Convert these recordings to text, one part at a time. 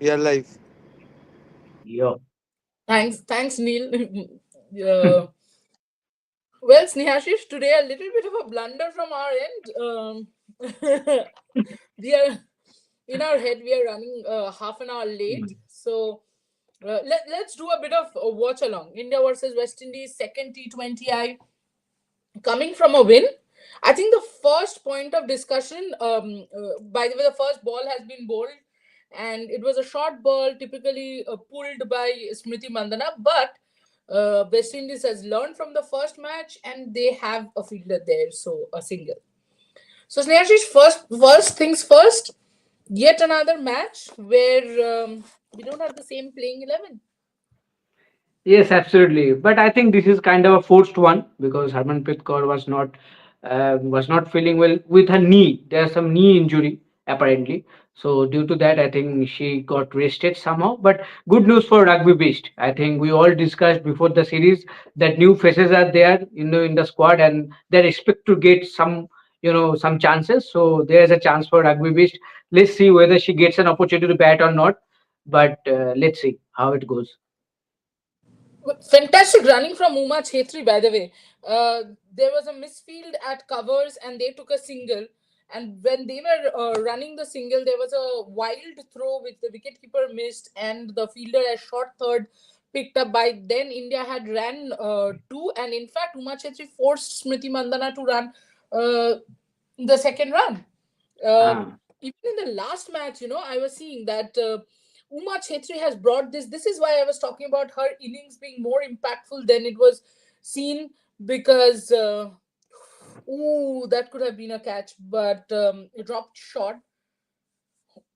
We are live. Yo. Thanks, Neil. uh, well, Snehashish, today a little bit of a blunder from our end. We are in our head. We are running half an hour late, so let's do a bit of a watch along. India versus West Indies, second T20. I coming from a win. I think the first point of discussion. By the way, the first ball has been bowled, and it was a short ball, typically pulled by Smriti Mandana. But West Indies has learned from the first match, and they have a fielder there, so a single. So Snehashish, first things first. Yet another match where we don't have the same playing 11. Yes, absolutely. But I think this is kind of a forced one because Harmanpreet Kaur was not feeling well with her knee. There's some knee injury apparently. So due to that, I think she got rested somehow. But good news for Rugby Beast. I think we all discussed before the series that new faces are there in the squad and they expect to get some chances. So there's a chance for Rugby Beast. Let's see whether she gets an opportunity to bat or not. But let's see how it goes. Fantastic running from Uma Chetri, by the way. There was a misfield at covers and they took a single. And when they were running the single, there was a wild throw which the wicketkeeper missed and the fielder at short third picked up. By then, India had ran two, and in fact, Uma Chetri forced Smriti Mandana to run uh, the second run. Uh, Ah. Even in the last match, I was seeing that Uma Chetri has brought this. This is why I was talking about her innings being more impactful than it was seen because, ooh, that could have been a catch, but it dropped short.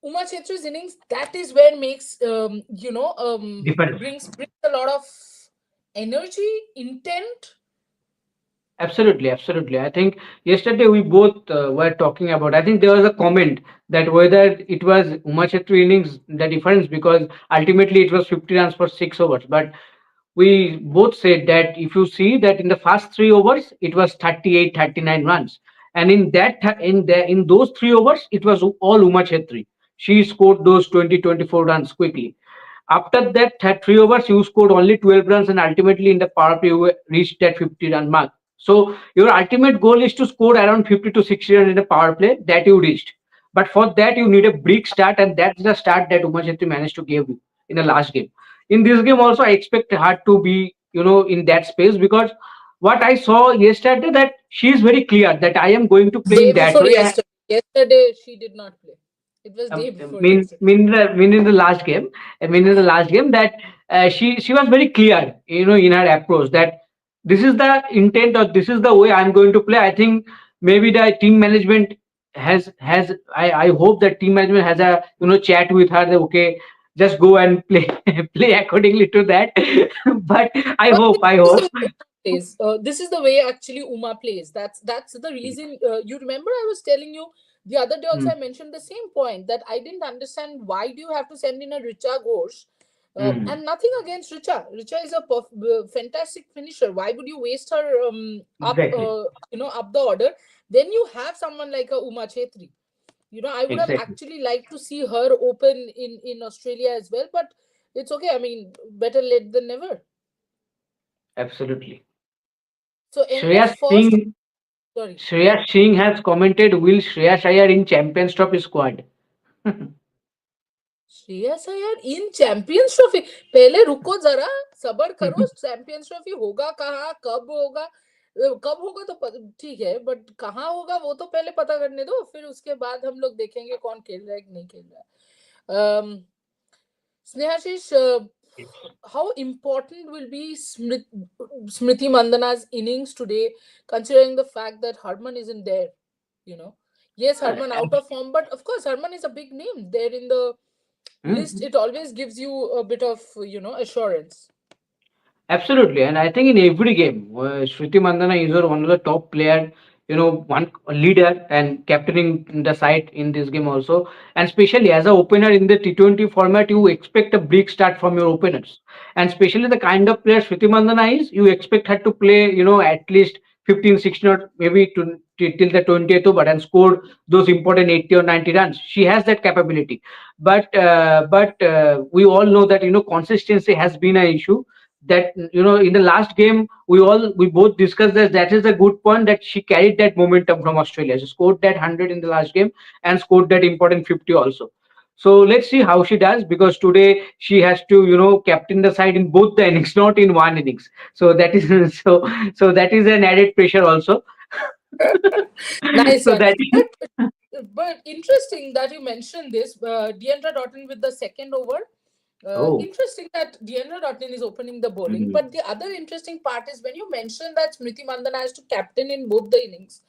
Uma Chetri's innings, that is where makes, Difference. brings a lot of energy, intent. Absolutely, absolutely. I think yesterday we both were talking about. I think there was a comment that whether it was Uma Chetri innings the difference because ultimately it was 50 runs for 6 overs. But we both said that if you see that in the first 3 overs it was 38, 39 runs, and in those 3 overs it was all Uma Chetri. She scored those 20, 24 runs quickly. After that 3 overs, you scored only 12 runs, and ultimately in the power play, you reached that 50 run mark. So, your ultimate goal is to score around 50 to 60 runs in the power play that you reached. But for that, you need a big start, and that's the start that Uma Chetri managed to give you in the last game. In this game, also, I expect her to be, in that space because what I saw yesterday that she is very clear that I am going to play in Day that before way. yesterday. Yesterday, she did not play. It was day before Mean yesterday. mean in the last game, that she was very clear, in her approach that this is the intent or this is the way I'm going to play. I think maybe the team management has I hope that team management has a chat with her that okay, just go and play play accordingly to that. But But I this is the hope. way Uma plays. This is the way actually Uma plays. That's the reason. You remember I was telling you the other day also Mm, I mentioned the same point that I didn't understand why do you have to send in a Richa Ghosh. mm, And nothing against Richa. Richa is a fantastic finisher. Why would you waste her up exactly, up the order? Then you have someone like a Uma Chetri. I would have exactly, actually liked to see her open in Australia as well, but it's okay. I mean, better late than never. absolutely. So in the Shreya first, Singh sorry, Shreya Singh has commented, will Shreya Iyer in Champions Trophy squad? Shreyas Iyer in champions trophy. पहले रुको जरा, सबर करो. Champions trophy होगा कहाँ, कब होगा? कब होगा तो ठीक है, बट कहाँ होगा वो तो पहले पता करने दो, फिर उसके बाद हम लोग देखेंगे कौन खेल रहा है कि नहीं खेल रहा है. Snehashish, how important will be Smriti Mandana's innings today, considering the fact that Harman isn't there? You know, yes, Harman out of form, but of course, Harman is a big name there in the list. Mhm. It always gives you a bit of assurance. Absolutely, and I think in every game, Shruti Mandana is one of the top player, one leader and captaining the side in this game also. And especially as a opener in the T20 format, you expect a big start from your openers. And especially the kind of player Shruti Mandana is, you expect her to play, at least 15, 16, or maybe till the 20th over and scored those important 80 or 90 runs. She has that capability. But we all know that consistency has been an issue. That in the last game we both discussed that is a good point, that she carried that momentum from Australia. She scored that 100 in the last game and scored that important 50 also. So let's see how she does, because today she has to captain the side in both the innings, not in one innings. So that is so that is an added pressure also. Nice So one. that But interesting that you mentioned this. Deandra Dottin with the second over. oh. Interesting that Deandra Dottin is opening the bowling. Mhm. But the other interesting part is when you mentioned that Smriti Mandana has to captain in both the innings.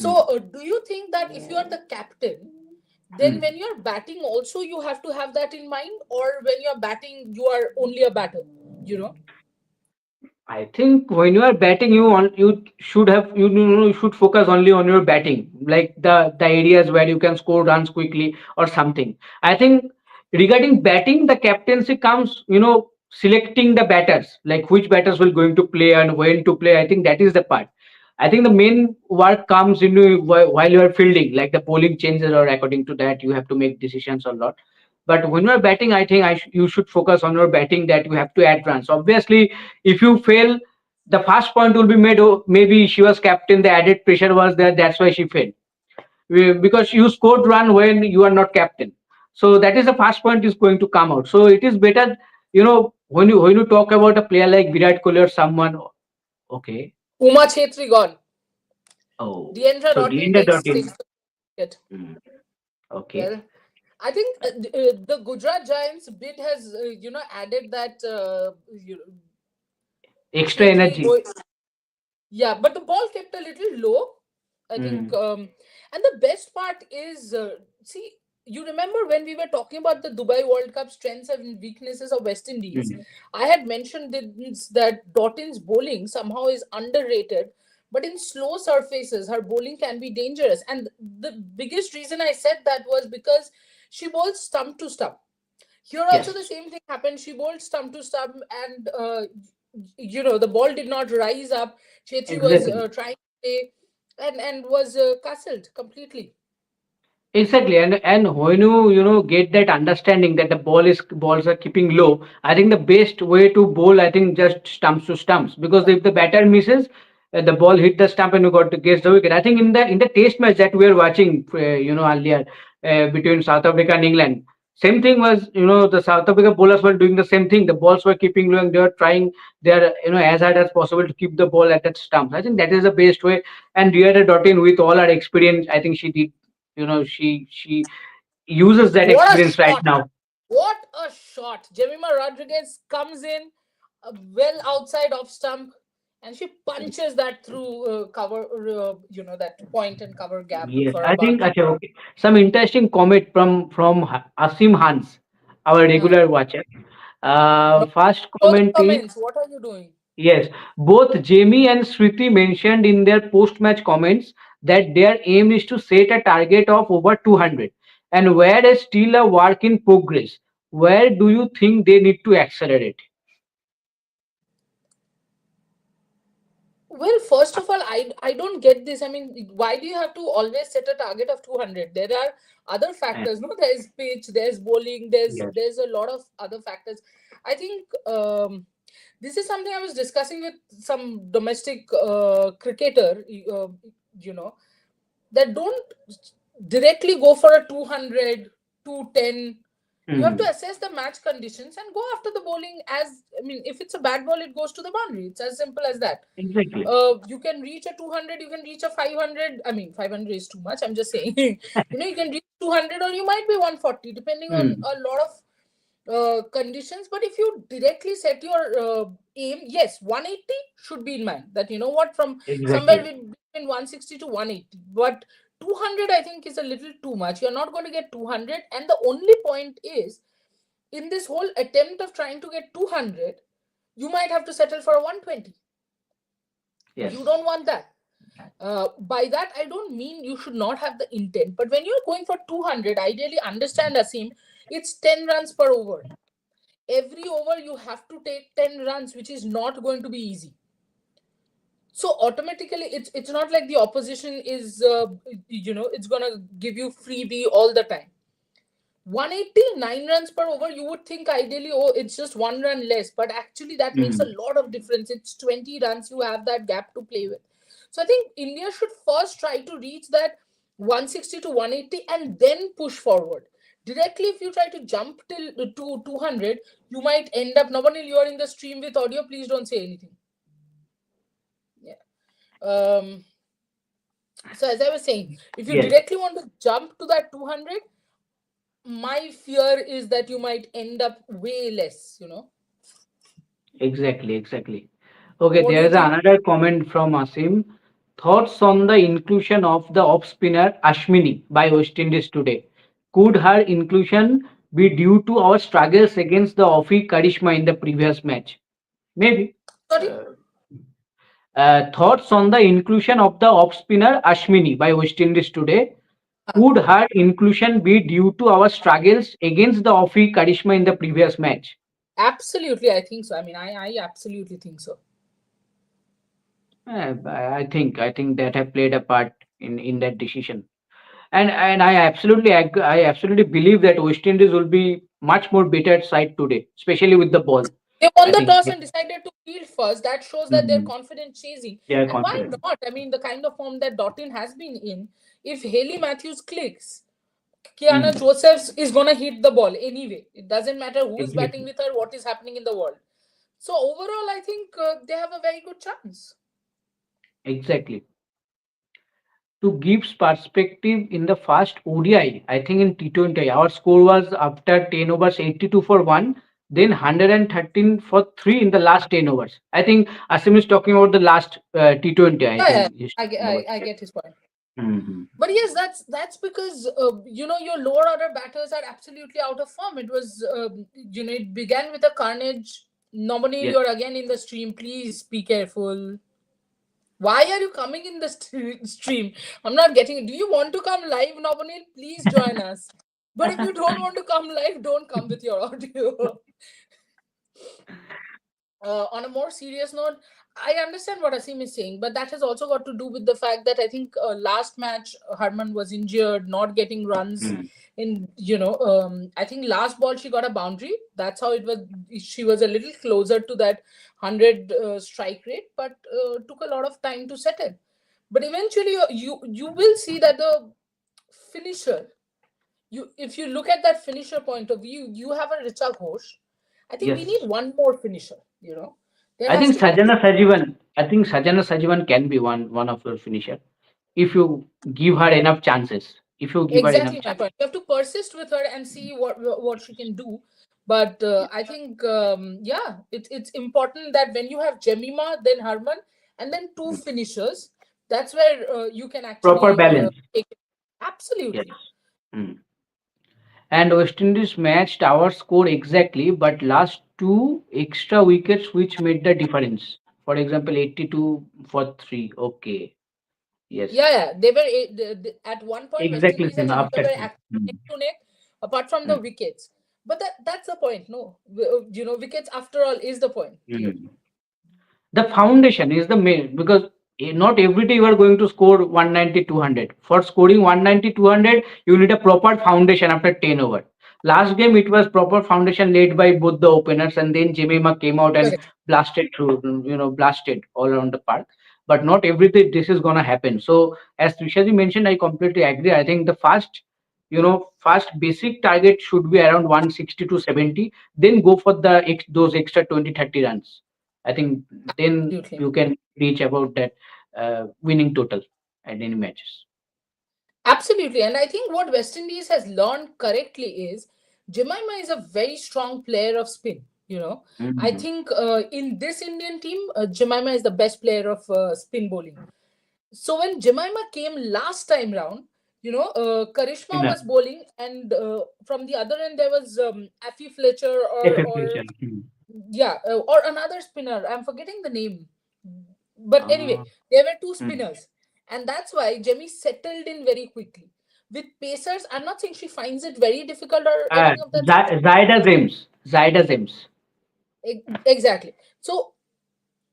So, Mm. do you think that if you are the captain, then Mm. when you're batting, also you have to have that in mind, or when you're batting, you are only a batter? You know. I think when you are batting, you should have you should focus only on your batting, like the areas where you can score runs quickly or something. I think regarding batting, the captaincy comes selecting the batters, like which batters will going to play and when to play. I think that is the part. I think the main work comes while you are fielding, like the bowling changes, or according to that you have to make decisions a lot. But when you are batting, I think you should focus on your batting, that you have to add runs. Obviously, if you fail, the first point will be made. Oh, maybe she was captain, the added pressure was there, that's why she failed. Because you scored run when you are not captain. So that is the first point is going to come out. So it is better, when you talk about a player like Virat Kohli or someone. Okay. Uma Chetri gone. Oh, Deandra so Dottin Deendra takes Dottin. the wicket. Mm, okay. Well, I think the Gujarat Giants bid has added that Extra Chetri energy. going. Yeah, but the ball kept a little low. I think, Mm, and the best part is, see, you remember when we were talking about the Dubai World Cup strengths and weaknesses of West Indies? mm, I had mentioned that Dottin's bowling somehow is underrated, but in slow surfaces, her bowling can be dangerous. And the biggest reason I said that was because she bowls stump to stump. Here also yes, the same thing happened. She bowled stump to stump, and the ball did not rise up. Chetri was exactly. trying to play, and was castled completely. Exactly, and when you get that understanding that the balls are keeping low, I think the best way to bowl, I think, just stumps to stumps, because if the batter misses, the ball hit the stump and you got to guess the wicket. I think in the test match that we were watching, earlier, between South Africa and England, same thing was, the South Africa bowlers were doing the same thing. The balls were keeping low and they were trying their as hard as possible to keep the ball at that stump. I think that is the best way. And Riyada Dottin, with all her experience, I think she did she uses that What a experience right shot! now. What a shot! Jemima Rodriguez comes in well outside off stump, and she punches that through cover, that point and cover gap Yes, for I about. think okay. Some interesting comment from Asim Hans, our Hmm. regular watcher. No, First show the comment is, comments. What are you doing? yes, both Jamie and Sriti mentioned in their post-match comments that their aim is to set a target of over 200, and where is still a work in progress. Where do you think they need to accelerate? Well, first of all, I don't get this. I mean, why do you have to always set a target of 200? There are other Uh, factors, no? There's pitch, there's bowling, yes. there's a lot of other factors. I think this is something I was discussing with some domestic cricketer, you know, that don't directly go for a 200, 210. You have to Hmm. assess the match conditions and go after the bowling. As I mean, if it's a bad ball, it goes to the boundary. It's as simple as that. Exactly. You can reach a 200, you can reach a 500. I mean, 500 is too much, I'm just saying. You can reach 200, or you might be 140, depending on Hmm. a lot of conditions. But if you directly set your aim, yes, 180 should be in mind, that you know what, from somewhere Exactly. between 160 to 180. But 200, I think, is a little too much. You're not going to get 200, and the only point is, in this whole attempt of trying to get 200, you might have to settle for a 120. You Yes. don't want that. By that, I don't mean you should not have the intent, but when you're going for 200, ideally, understand, Asim, it's 10 runs per over. Every over you have to take 10 runs, which is not going to be easy. So automatically it's not like the opposition is it's gonna give you freebie all the time. 189 runs per over, you would think ideally, oh, it's just 1 run less, but actually that makes a Mm. lot of difference. It's 20 runs, you have that gap to play with. So I think India should first try to reach that 160 to 180 and then push forward. Directly, if you try to jump till to 200, you might end up. Navanil, you are in the stream with audio. Please don't say anything. Yeah. So as I was saying, if you Yes, directly want to jump to that 200, my fear is that you might end up way less. exactly, exactly. Okay, What do there you is think? another comment from Asim. Thoughts on the inclusion of the off spinner Ashwini by West Indies today. Could her inclusion be due to our struggles against the Offie Karishma in the previous match? Maybe. Sorry. Uh, Thoughts on the inclusion of the off spinner Ashwini by West Indies today. Ah, Could her inclusion be due to our struggles against the Offie Karishma in the previous match? absolutely, I think so. I mean, I absolutely think so. I think that have played a part in that decision. And I absolutely believe that West Indies will be much more better side today, especially with the ball. They won I the think toss and decided to field first. That shows that they're Mhm. confident chasing. They are And why confident. not? I mean, the kind of form that Dottin has been in, if Haley Matthews clicks, Kiana Mhm. Josephs is going to hit the ball anyway. It doesn't matter who is batting Exactly. with her, what is happening in the world. So, overall, I think they have a very good chance. Exactly. To give perspective in the first ODI, I think in T20, our score was after 10 overs 82 for 1, then 113 for 3 in the last 10 overs. I think Asim is talking about the last T20, I Yeah, yeah, think he's I get, talking about. I get his point. Mhm. But yes, that's because your lower order batters are absolutely out of form. It was it began with a carnage. Nominee, Yes. you're again in the stream. Please be careful. Why are you coming in the stream? I'm not getting it. Do you want to come live, Nominee? Please join us. But if you don't want to come live, don't come with your audio. On a more serious note, I understand what Asim is saying, but that has also got to do with the fact that I think last match Harman was injured, not getting runs. Mm. I think last ball she got a boundary. That's how it was. She was a little closer to that 100 strike rate, but took a lot of time to settle. But eventually, you will see that the finisher. If you look at that finisher point of view, you have a Richa Ghosh. I think we need Yes. one more finisher. There I has think to be. Sajana Sajivan. I think Sajana Sajivan can be one of your finisher if you give her enough chances. If you give her enough Exactly my chances. point. You have to persist with her and see what she can do. But I think yeah, it's important that when you have Jemima, then Harman, and then two Mm. finishers, that's where you can Proper actually balance. take it. Yes. Absolutely. Mm. And West Indies matched our score exactly, but last two extra wickets which made the difference. For example, 82 for 3. Okay. Yes. Yeah, yeah. They were at one point West Exactly Indies and same India after were 3. actually neck to neck, apart from the Mm. wickets. But that's the point. No, wickets after all is the point here. Mm. The foundation is the main because not every day you are going to score 190 200. For scoring 190 200 you need a proper foundation after 10 over. Last game it was proper foundation laid by both the openers, and then Jemima came out and Correct. blasted through, blasted all around the park. But not every day this is going to happen. So as Trishaji mentioned, I completely agree. I think the first basic target should be around 160 to 70, then go for those extra 20 30 runs. I think then Absolutely. you can reach about that winning total at any matches. Absolutely. And I think what West Indies has learned correctly is Jemima is a very strong player of spin. I Mhm. think in this Indian team, Jemima is the best player of spin bowling. So when Jemima came last time round, Karishma Enough. was bowling, and from the other end there was Effie Fletcher, or Effectuation. Mhm. yeah, or another spinner. I'm forgetting the name. But anyway, Uh, there were two mm. spinners, and that's why Jemmy settled in very quickly. With pacers, I'm not saying she finds it very difficult or anything of that sort. Zaida James. Zaida James. Exactly. So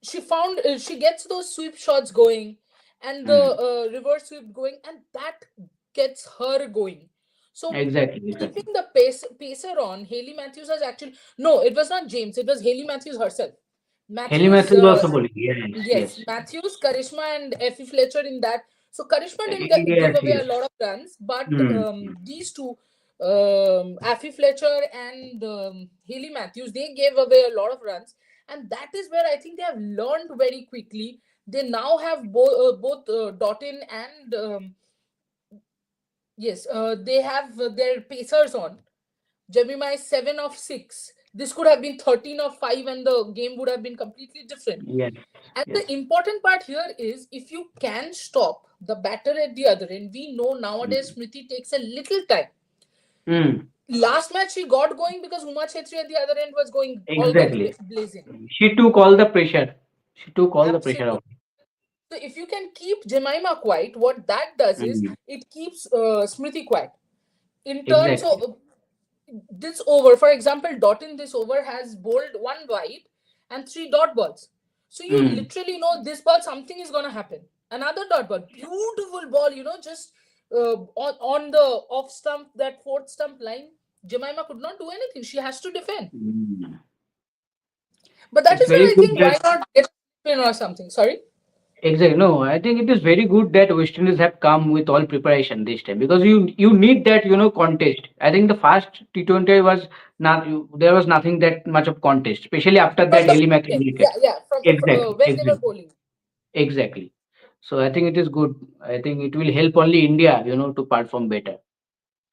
she gets those sweep shots going, and the Mm. reverse sweep going, and that gets her going. So Exactly, keeping exactly. the pacer on, Haley Matthews has actually, no, it was not James, it was Haley Matthews herself. Haley Matthews, Matthews also bowling. Yes, yes, yes. Matthews, Karishma, and Effie Fletcher in that. So Karishma didn't give Yes, away a yes. lot of runs, but Mm. these two, Effie Fletcher and Haley Matthews, they gave away a lot of runs, and that is where I think they have learned very quickly. They now have both Dottin and yes, they have their pacers on. Jemima is 7 of 6. This could have been 13 of 5, and the game would have been completely different. Yes, And yes. the important part here is, if you can stop the batter at the other end, we know nowadays Mm. Smriti takes a little time. Mm. Last match she got going because Uma Chetri at the other end was going all guns Exactly. blazing. She took all the pressure. She took all the pressure Absolutely. off. So if you can keep Jemima quiet, what that does is Mm. it keeps Smriti quiet. In terms Exactly. of this over, for example, Dot in this over has bowled one wide and 3 dot balls. So you Mm. literally know this ball, something is going to happen. Another dot ball, beautiful ball, just on the off stump, that fourth stump line. Jemima could not do anything. She has to defend. Mm. But that It's is where very I good think, why that not get a spin or something? Sorry. exactly. No, I think it is very good that West Indies have come with all preparation this time because you need that contest. I think the first T20 was not there was nothing that much of contest, especially after From that the Haley Matthews end. wicket. Yeah, yeah. From Exactly, when they were exactly, bowling. exactly. So I think it is good. I think it will help only India, to perform better.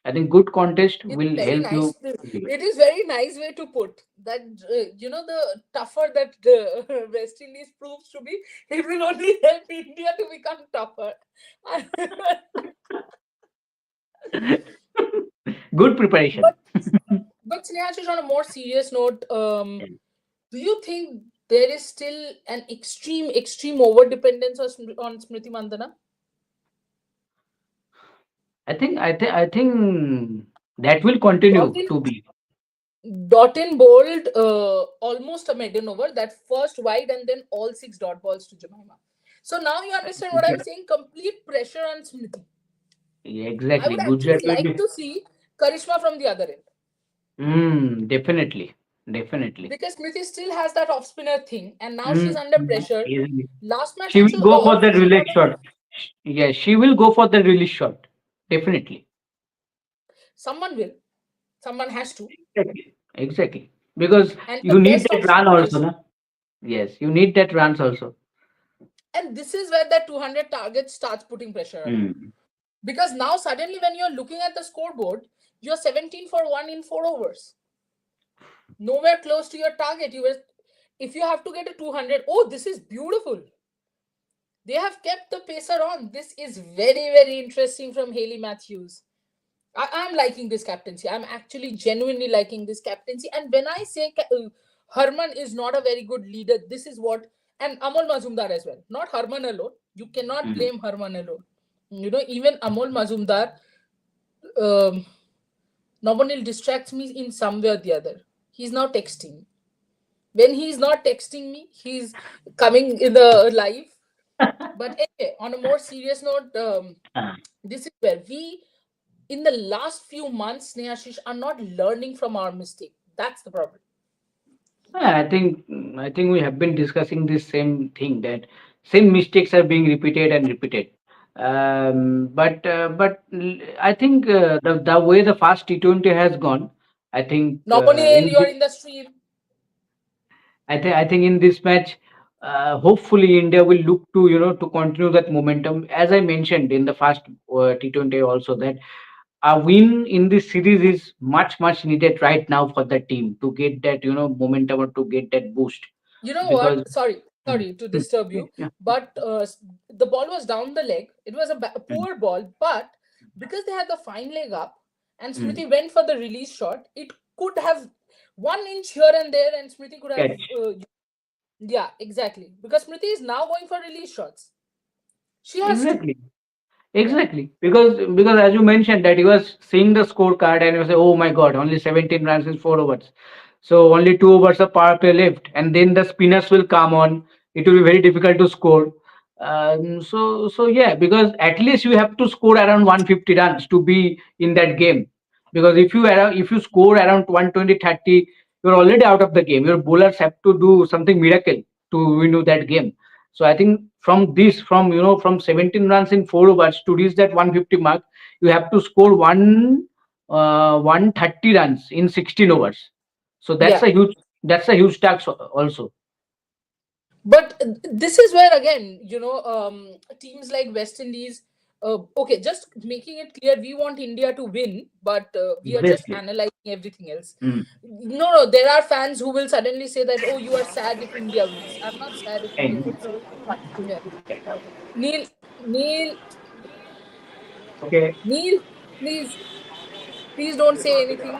I think good contest It's will very help you. nice. It is very nice way to put that. The tougher that the West Indies proves to be, it will only help India to become tougher. Good preparation. but but Sneha, on a more serious note, do you think there is still an extreme over dependence on Smriti Mandana? I think that will continue Dottin to be. Dottin bowled almost a maiden over, that first wide, and then all 6 dot balls to Jemima. So now you understand what I'm saying. Complete pressure on Smriti. I Exactly. would actually Gujarat will like be. to see Karishma from the other end, Definitely. Definitely. because Smriti still has that off spinner thing, and now she's Mm, under pressure. easily. Last match She will also, go for the also she got release a shot. Yes, she will go for the release shot. Definitely. someone will, someone has to, Exactly. Exactly. Because and the you need best that option run is also, Karishma. na? Yes, you need that runs also. And this is where that 200 target starts putting pressure on you, Mm. because now suddenly when you're looking at the scoreboard, you're 17 for 1 in 4 overs, nowhere close to your target. If you have to get a 200, oh, this is beautiful. They have kept the pacer on. This is very, very interesting from Haley Matthews. I'm liking this captaincy. I'm actually genuinely liking this captaincy. And when I say Harman is not a very good leader, this is what, and Amol Mazumdar as well, not Harman alone. You cannot Mm. blame Harman alone. Even Amol Mazumdar, um, Nobonil distracts me in some way or the other. He's now texting. When he's not texting me, he's coming in the live. But anyway, on a more serious note, Ah. this is where we, in the last few months, Snehashish, are not learning from our mistake. That's the problem. I think we have been discussing this same thing that same mistakes are being repeated and repeated. But I think the way the fast T20 has gone, I think Nobonil, you're in the stream. I think in this match, hopefully India will look to to continue that momentum. As I mentioned in the first T20 also, that a win in this series is much needed right now for the team to get that momentum or to get that boost You know because. what? Sorry, Mm, sorry to disturb yeah, you, yeah, but the ball was down the leg. It was a mm, poor ball, but because they had the fine leg up and mm. Smriti went for the release shot, it could have 1 inch here and there, and Smriti could have. Catch. Yeah, exactly. Because Smriti is now going for release shots. She has to. Exactly. Yeah. Exactly. Because as you mentioned that he was seeing the scorecard and he was like, oh my god, only 17 runs in 4 overs. So only 2 overs of power play left. And then the spinners will come on. it will be very difficult to score. So yeah, because at least you have to score around 150 runs to be in that game. Because if you score around 120, 30, you're already out of the game. Your bowlers have to do something miracle to win you that game. So I think from 17 runs in 4 overs to reach that 150 mark, you have to score 130 runs in 16 overs. So Yeah. that's a huge task also. But this is where again, teams like West Indies. Okay, just making it clear, we want India to win, but we are just Obviously. analyzing everything else. Mm. No, no, there are fans who will suddenly say that, oh, you are sad if India wins. I'm not sad if India And wins. Yeah. Neil, Neil, okay, Neil, please, please don't say anything.